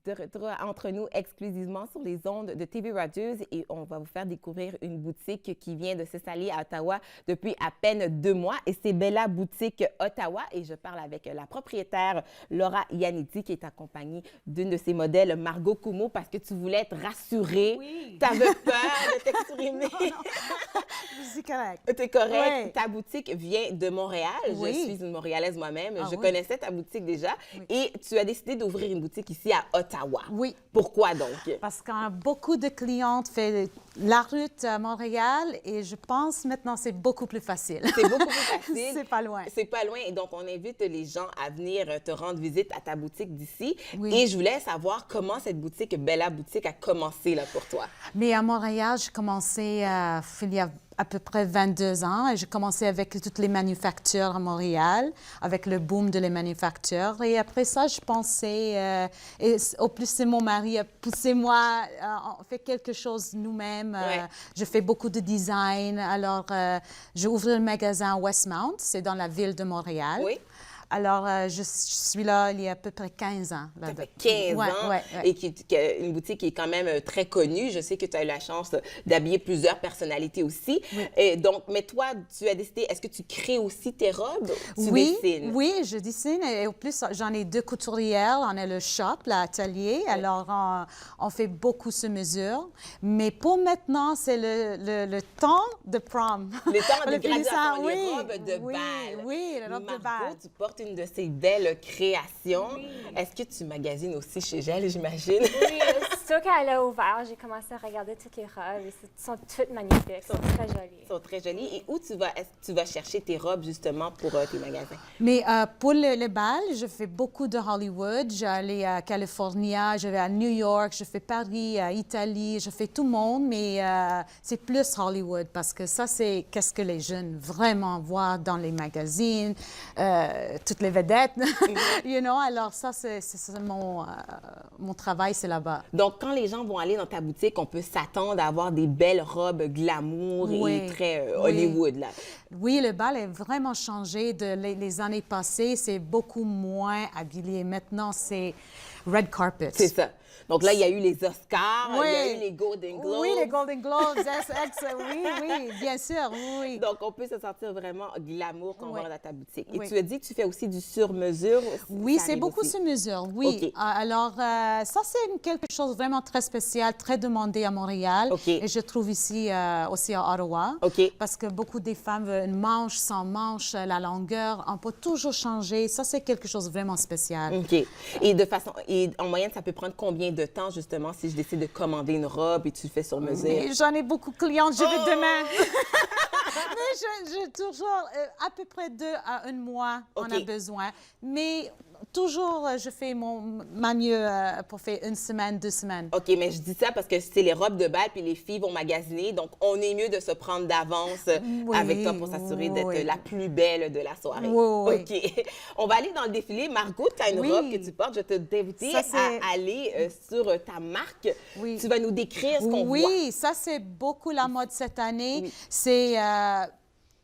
de retour entre nous exclusivement sur les ondes de TV Rogers et on va vous faire découvrir une boutique qui vient de s'installer à Ottawa depuis à peine 2 mois et c'est Bella Boutique Ottawa et je parle avec la propriétaire Laura Ianniti qui est accompagnée d'une de ses modèles, Margot Como, parce que tu voulais être rassurée. Oui. Tu avais peur de t'exprimer. Je suis correcte. Tu es correct. Oui. Ta boutique vient de Montréal. Oui. Je suis une Montréalaise moi-même. Ah je oui. connaissais ta boutique déjà. Oui. Et tu as décidé d'ouvrir une boutique ici à Ottawa. Oui. Pourquoi donc? Parce que beaucoup de clientes font la route à Montréal et je pense maintenant c'est beaucoup plus facile. C'est beaucoup plus facile. C'est pas loin. C'est pas loin. Et donc, on invite les gens à venir te rendre visite à ta boutique d'ici. Oui. Et je voulais savoir comment cette boutique, Bella Boutique, a commencé là, pour toi. Mais à Montréal, j'ai commencé il y a à peu près 22 ans et j'ai commencé avec toutes les manufactures à Montréal, avec le boom de les manufactures. Et après ça, je pensais, et au plus c'est mon mari a poussé moi, on fait quelque chose nous-mêmes. Ouais. Je fais beaucoup de design. Alors, j'ai ouvert un magasin à Westmount, c'est dans la ville de Montréal. Oui. Alors, je suis là il y a à peu près 15 ans. Ça fait 15 ans ouais. et une boutique qui est quand même très connue. Je sais que tu as eu la chance d'habiller plusieurs personnalités aussi. Oui. Et donc, mais toi, tu as décidé, est-ce que tu crées aussi tes robes? Tu Oui, dessines? oui, je dessine. Et au plus, j'en ai 2 couturières. On a le shop, l'atelier. Alors, on fait beaucoup sur mesure. Mais pour maintenant, c'est le temps de prom. Les temps de Le graduation, finissant, les robes de oui, bal. Oui, les robes de Margot, bal. tu portes une de ces belles créations. Oui. Est-ce que tu magasines aussi chez elle, j'imagine? Oui, c'est qu'elle a ouvert, j'ai commencé à regarder toutes les robes et elles sont toutes magnifiques, elles sont très jolies. Elles sont très jolies. Et où tu vas, est-ce que tu vas chercher tes robes justement pour tes magasins? Mais pour le bal, je fais beaucoup de Hollywood. J'allais à Californie, je vais à New York, je fais Paris, à Italie, je fais tout le monde, mais c'est plus Hollywood parce que ça, c'est qu'est-ce que les jeunes vraiment voient dans les magazines, toutes les vedettes, you know. Alors ça, c'est mon travail, c'est là-bas. Donc, quand les gens vont aller dans ta boutique, on peut s'attendre à avoir des belles robes glamour Oui. et très Oui. Hollywood, là. Oui, le bal a vraiment changé de les années passées. C'est beaucoup moins habillé. Maintenant, c'est red carpet. C'est ça. Donc là, il y a eu les Oscars, Oui. il y a eu les Golden Globes. Oui, les Golden Globes, SX, oui, bien sûr, oui. Donc, on peut se sentir vraiment glamour quand on Oui. va dans ta boutique. Et Oui. tu as dit que tu fais aussi du sur-mesure. Oui, Ça c'est arrive beaucoup aussi. sur mesure, oui. OK. Alors, ça, c'est quelque chose de vraiment très spécial, très demandé à Montréal. OK. Et je trouve ici aussi à Ottawa. OK. Parce que beaucoup des femmes veulent une manche sans manche, la longueur. On peut toujours changer. Ça, c'est quelque chose de vraiment spécial. OK. Et en moyenne, ça peut prendre combien de temps, justement, si je décide de commander une robe et tu le fais sur mesure? Et j'en ai beaucoup de clientes, je vais Oh! demain. Mais j'ai toujours à peu près 2 à 1 mois, on a OK. besoin. Mais toujours, je fais ma mieux pour faire 1 semaine, 2 semaines. OK, mais je dis ça parce que c'est les robes de bal puis les filles vont magasiner. Donc, on est mieux de se prendre d'avance Oui, avec toi pour s'assurer d'être oui. la plus belle de la soirée. Oui, oui. OK. On va aller dans le défilé. Margot, tu as une Oui. robe que tu portes. Je te t'inviter Ça, c'est- à aller sur ta marque. Oui. Tu vas nous décrire ce qu'on voit. Oui, ça, c'est beaucoup la mode cette année. Oui.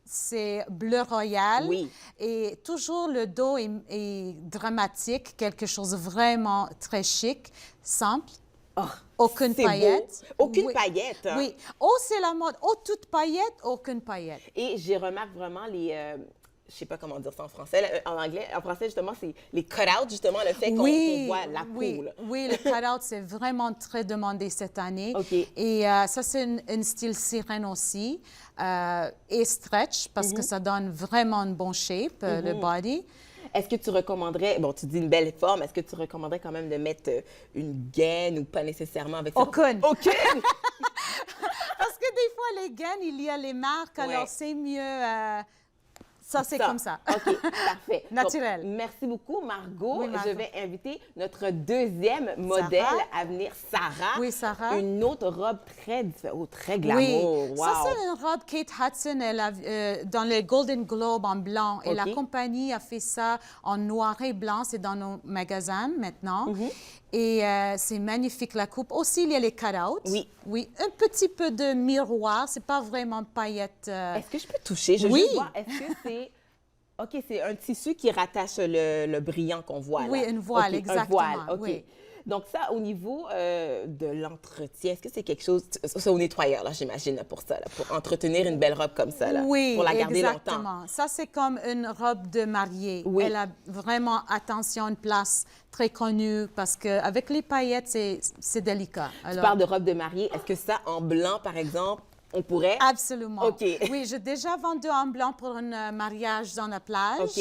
C'est bleu royal. Oui. Et toujours le dos est dramatique, quelque chose de vraiment très chic, simple. Oh, Aucune c'est beau. paillette. Aucune Oui. paillette. hein? Oui. Oh, c'est la mode. Oh, toute paillette, aucune paillette. Et j'ai remarqué vraiment les... je sais pas comment dire ça en français. Là, en anglais, en français, justement, c'est les cut-outs, justement, le fait qu'on voit la oui, peau. là. oui, le cut-out, c'est vraiment très demandé cette année. OK. Et ça, c'est un style sirène aussi. Et stretch, parce que ça donne vraiment un bon shape, le body. Est-ce que tu recommanderais, bon, tu dis une belle forme, est-ce que tu recommanderais quand même de mettre une gaine ou pas nécessairement avec ça? Aucune. Aucune! Parce que des fois, les gaines, il y a les marques, Ouais. alors c'est mieux... ça, c'est comme ça. OK, parfait. Naturel. Donc, merci beaucoup, Margot. Oui, Margot. Je vais inviter notre deuxième modèle à venir, Sarah. Oui, Sarah. Une autre robe très différente, très glamour. Oui, Wow. ça c'est une robe Kate Hudson elle a, dans le Golden Globe en blanc. Et la OK. compagnie a fait ça en noir et blanc. C'est dans nos magasins maintenant. Mhm. Et c'est magnifique la coupe. Aussi, il y a les cut-outs. Oui. Oui, un petit peu de miroir. C'est pas vraiment paillettes. Est-ce que je peux toucher? Je veux Oui. juste voir, est-ce que c'est... OK, c'est un tissu qui rattache le brillant qu'on voit là. Oui, une voile, OK, exactement, Un voile, OK. oui. Donc ça, au niveau de l'entretien, est-ce que c'est quelque chose, c'est au nettoyeur, là, j'imagine, là, pour ça, là, pour entretenir une belle robe comme ça, là, Oui, pour la garder exactement. longtemps? Ça, c'est comme une robe de mariée. Oui. Elle a vraiment, attention, une place très connue parce qu'avec les paillettes, c'est délicat. Tu parles de robe de mariée. Est-ce que ça, en blanc, par exemple, on pourrait? Absolument. OK. Oui, j'ai déjà vendu en blanc pour un mariage dans la plage. OK.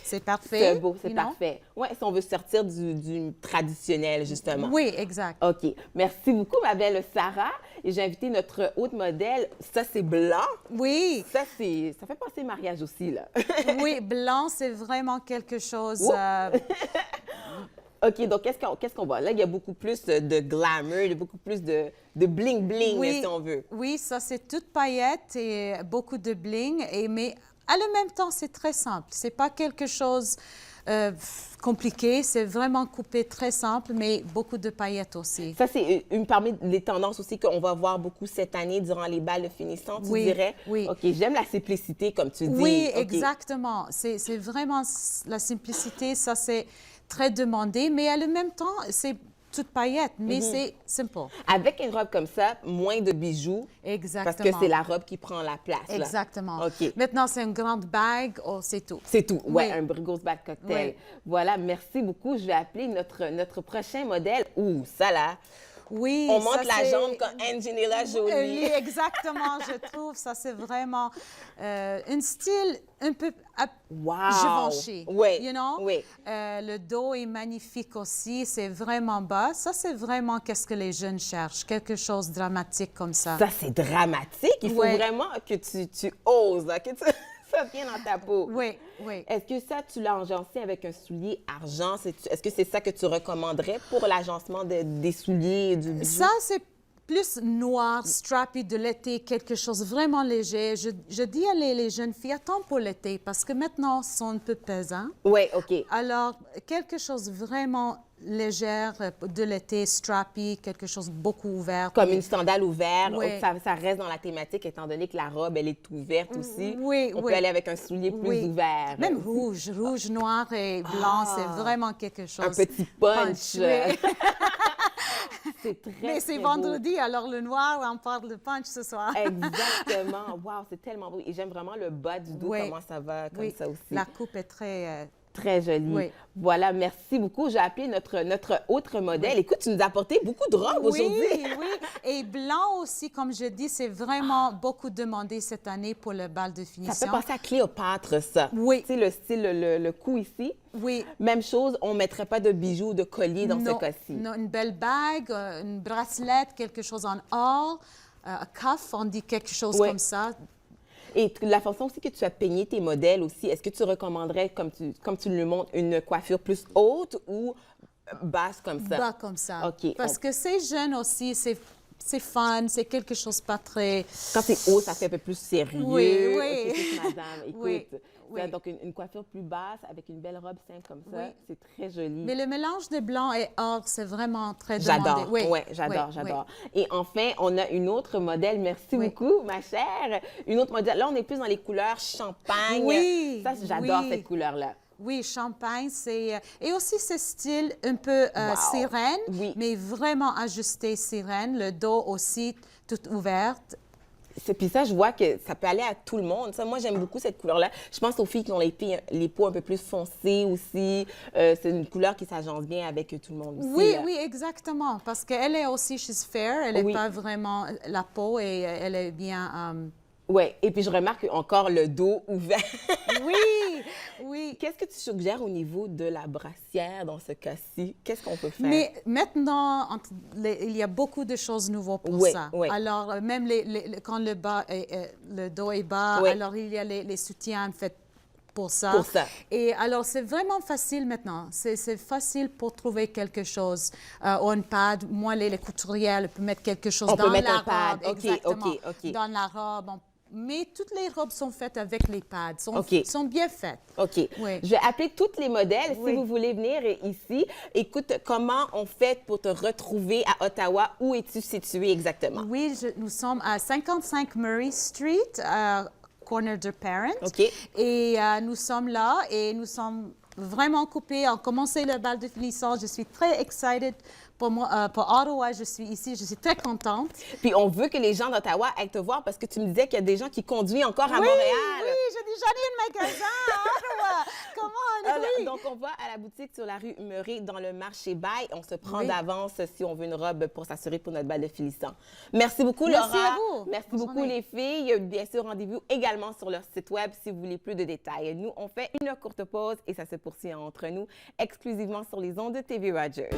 C'est parfait. C'est beau, c'est you know? parfait. Oui, si on veut sortir du traditionnel, justement. Oui, exact. OK. Merci beaucoup, ma belle Sarah. Et j'ai invité notre haute modèle. Ça, c'est blanc. Oui, Ça fait penser mariage aussi, là. oui, blanc, c'est vraiment quelque chose. Ouh. OK, donc qu'est-ce qu'on voit? Là, il y a beaucoup plus de glamour, il y a beaucoup plus de bling-bling, Oui, si on veut. oui, ça c'est toute paillettes et beaucoup de bling, mais à le même temps c'est très simple. C'est pas quelque chose compliqué, c'est vraiment coupé très simple, mais beaucoup de paillettes aussi. Ça, c'est une parmi les tendances aussi qu'on va voir beaucoup cette année durant les balles de finissant, tu Oui, dirais? oui. OK, j'aime la simplicité, comme tu dis. Oui, OK. exactement. C'est vraiment la simplicité, ça c'est très demandé, mais à le même temps c'est toute paillettes, mais c'est simple. Avec une robe comme ça, moins de bijoux, Exactement. parce que c'est la robe qui prend la place. Là. Exactement. OK. Maintenant, c'est une grande bague, oh, c'est tout. C'est tout. Ouais, Oui. un grosse bague cocktail. Oui. Voilà, merci beaucoup. Je vais appeler notre prochain modèle. Ouh, ça là. Oui, On monte ça, la c'est- jambe comme Angelina Jolie. Oui, exactement, je trouve. Ça, c'est vraiment un style un peu Wow. Givenchy. Oui, You know? oui. Le dos est magnifique aussi. C'est vraiment bas. Ça, c'est vraiment qu'est-ce que les jeunes cherchent. Quelque chose de dramatique comme ça. Ça, c'est dramatique. Il faut Ouais. vraiment que tu oses, là, que ça vienne dans ta peau. Oui, oui. Est-ce que ça, tu l'as agencé avec un soulier argent? Est-ce que c'est ça que tu recommanderais pour l'agencement des souliers et du bijou? Ça, c'est plus noir, strappy de l'été, quelque chose vraiment léger. Je dis à les jeunes filles, attends pour l'été, parce que maintenant, ils sont un peu pesants. Oui, OK. Alors, quelque chose vraiment léger de l'été, strappy, quelque chose beaucoup ouvert. Comme une sandale ouverte, Oui. ça reste dans la thématique, étant donné que la robe, elle est ouverte aussi. Oui, On oui. peut aller avec un soulier plus Oui. ouvert. Même rouge, noir et blanc, c'est vraiment quelque chose. Un petit punch. oui. C'est très, Mais c'est très beau. vendredi, alors le noir, on parle de punch ce soir. Exactement. Wow, c'est tellement beau. Et j'aime vraiment le bas du dos, Oui. comment ça va, comme Oui, ça aussi. la coupe est très... Très joli. Oui. Voilà, merci beaucoup. J'ai appelé notre autre modèle. Écoute, tu nous as apporté beaucoup de robes aujourd'hui. Oui. Et blanc aussi, comme je dis, c'est vraiment beaucoup demandé cette année pour le bal de Ça finition. fait penser à Cléopâtre, ça. Oui. Tu sais, le style, le cou ici. Oui. Même chose, on ne mettrait pas de bijoux, de collier dans ce cas-ci. Non, une belle bague, une bracelette, quelque chose en or, un cuff, on dit quelque chose Oui. comme ça. Et la façon aussi que tu as peigné tes modèles aussi, est-ce que tu recommanderais, comme tu le montres, une coiffure plus haute ou basse comme ça? Bas comme ça. OK. Parce que ces jeunes aussi, c'est fun, c'est quelque chose pas très... Quand c'est haut, ça fait un peu plus sérieux. Oui, oui. OK, plus madame, écoute. Oui, Ça, oui. donc, une coiffure plus basse avec une belle robe simple comme ça, Oui. c'est très joli. Mais le mélange de blanc et or, c'est vraiment très demandé. J'adore, Oui, ouais, j'adore, oui, j'adore. Et enfin, on a une autre modèle, merci Oui. beaucoup, ma chère. Une autre modèle, là, on est plus dans les couleurs champagne. Oui, Ça, j'adore oui. cette couleur-là. Oui, champagne, c'est... Et aussi ce style un peu Wow. sirène, Oui. mais vraiment ajusté sirène. Le dos aussi, toute ouverte. Puis ça, je vois que ça peut aller à tout le monde. Ça, moi, j'aime beaucoup cette couleur-là. Je pense aux filles qui ont les peaux un peu plus foncées aussi. C'est une couleur qui s'agence bien avec tout le monde aussi. Oui, là. oui, exactement. Parce qu'elle est aussi, she's fair. Elle n'est Oui. pas vraiment la peau et elle est bien... Oui, et puis je remarque encore le dos ouvert. Oui, oui. Qu'est-ce que tu suggères au niveau de la brassière dans ce cas-ci? Qu'est-ce qu'on peut faire? Mais maintenant, il y a beaucoup de choses nouvelles pour Oui, ça. oui. Alors, même quand le dos est bas, Oui. alors il y a les soutiens faits pour ça. Pour ça. Et alors, c'est vraiment facile maintenant. C'est facile pour trouver quelque chose. Ou un pad. Moi, les couturières, elles peuvent mettre quelque chose On dans peut mettre la un pad. robe. OK, Exactement. OK, OK. Dans la robe. Mais toutes les robes sont faites avec les pads. OK. Sont bien faites. OK. Oui. Je vais appeler toutes les modèles Oui. si vous voulez venir ici. Écoute, comment on fait pour te retrouver à Ottawa? Où es-tu située exactement? Oui, nous sommes à 55 Murray Street, corner de Parent. OK. Et nous sommes là et nous sommes vraiment occupée. On a commencé le bal de finissant. Je suis très excited pour moi, pour Ottawa. Je suis ici. Je suis très contente. Puis on veut que les gens d'Ottawa aillent te voir parce que tu me disais qu'il y a des gens qui conduisent encore à Oui, Montréal. oui, j'ai déjà eu un magasin à Ottawa. Comment, oui. Donc, on va à la boutique sur la rue Murray dans le marché Bail. On se prend Oui. d'avance si on veut une robe pour s'assurer pour notre bal de finissant. Merci beaucoup, Merci Laura. à vous. Merci Bonne beaucoup, journée. les filles. Bien sûr, rendez-vous également sur leur site web si vous voulez plus de détails. Nous, on fait une courte pause et ça se poursuit entre nous exclusivement sur les ondes de TV Rogers.